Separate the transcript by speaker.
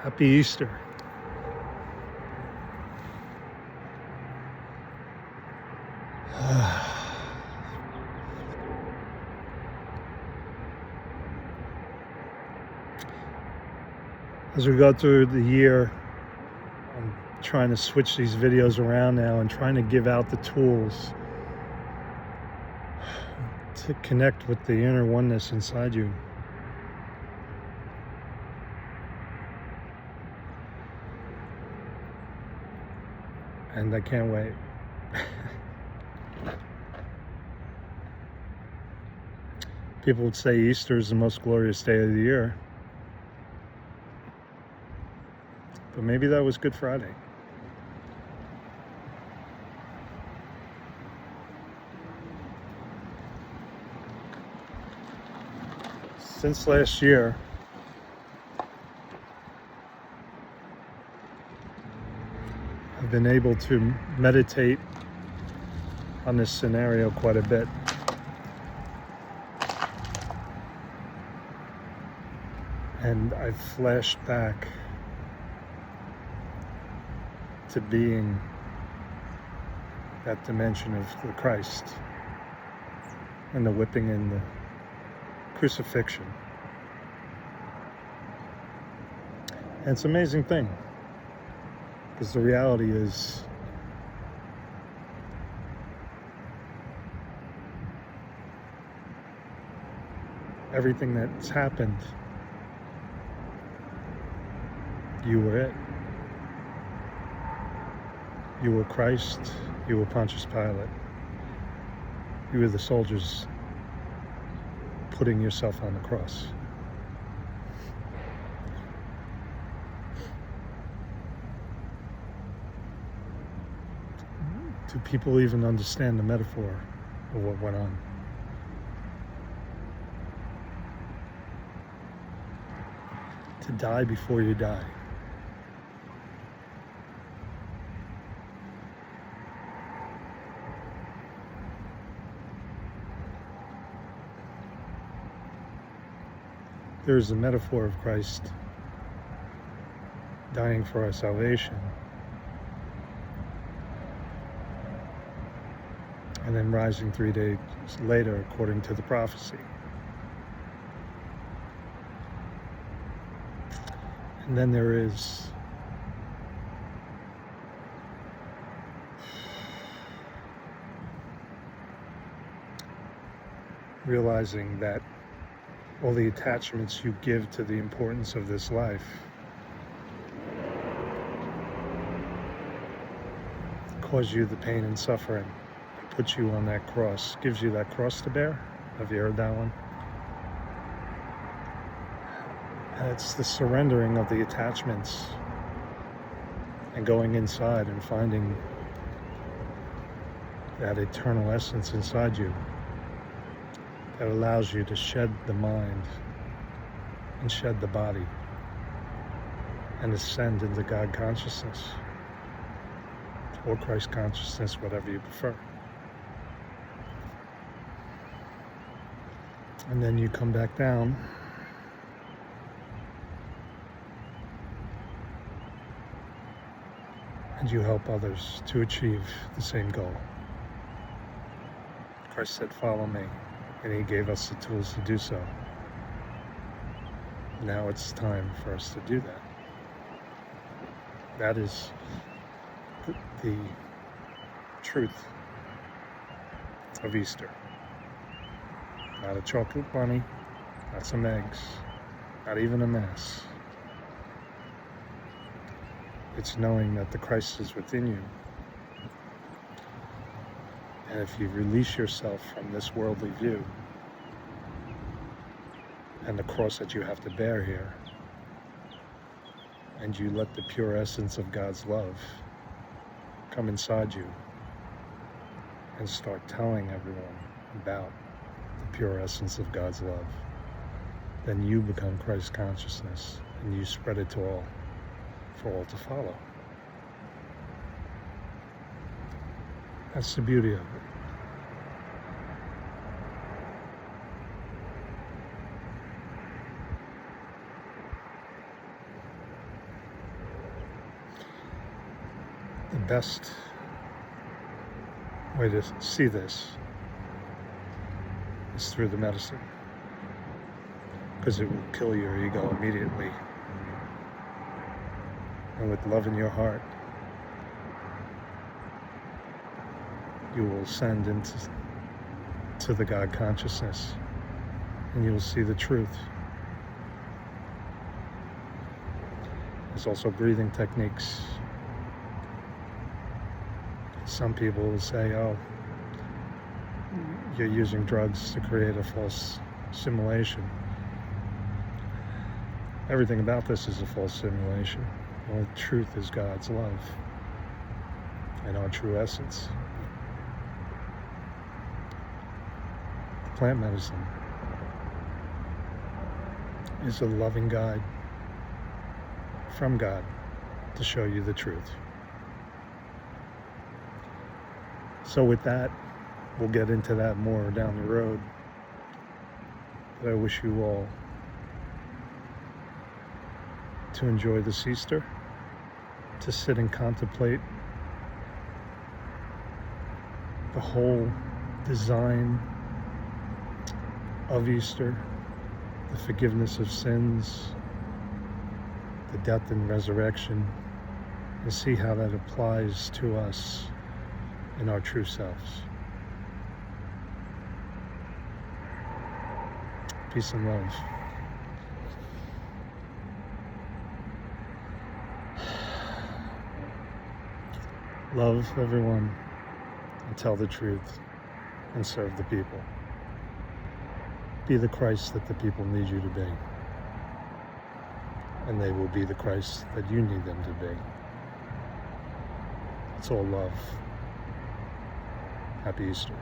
Speaker 1: Happy Easter. As we go through the year, I'm trying to switch these videos around now and trying to give out the tools to connect with the inner oneness inside you. And I can't wait. People would say Easter is the most glorious day of the year. But maybe that was Good Friday. Since last year, I've been able to meditate on this scenario quite a bit. And I've flashed back to being that dimension of the Christ and the whipping and the crucifixion. And it's an amazing thing, because the reality is everything that's happened, you were it. You were Christ, you were Pontius Pilate. You were the soldiers putting yourself on the cross. Do people even understand the metaphor of what went on? To die before you die. There is a metaphor of Christ dying for our salvation and then rising 3 days later according to the prophecy. And then there is realizing that all the attachments you give to the importance of this life cause you the pain and suffering, puts you on that cross, gives you that cross to bear. Have you heard that one? And it's the surrendering of the attachments and going inside and finding that eternal essence inside you that allows you to shed the mind and shed the body and ascend into God consciousness or Christ consciousness, whatever you prefer. And then you come back down and you help others to achieve the same goal. Christ said, "Follow me," and he gave us the tools to do so. Now it's time for us to do that. That is the truth of Easter. Not a chocolate bunny, not some eggs, not even a mass. It's knowing that the Christ is within you. And if you release yourself from this worldly view and the cross that you have to bear here, and you let the pure essence of God's love come inside you and start telling everyone about the pure essence of God's love, then you become Christ consciousness and you spread it to all, for all to follow. That's the beauty of it. the best way to see this is through the medicine, because it will kill your ego immediately. And with love in your heart, you will ascend into the God consciousness, and you will see the truth. There's also breathing techniques. Some people will say, oh, you're using drugs to create a false simulation. Everything about this is a false simulation. The only truth is God's love and our true essence. Plant medicine is a loving guide from God to show you the truth. So with that, we'll get into that more down the road. But I wish you all to enjoy this Easter, to sit and contemplate the whole design of Easter, the forgiveness of sins, the death and resurrection, and see how that applies to us in our true selves. Peace and love. Love everyone and tell the truth and serve the people. Be the Christ that the people need you to be. And they will be the Christ that you need them to be. It's all love. Happy Easter.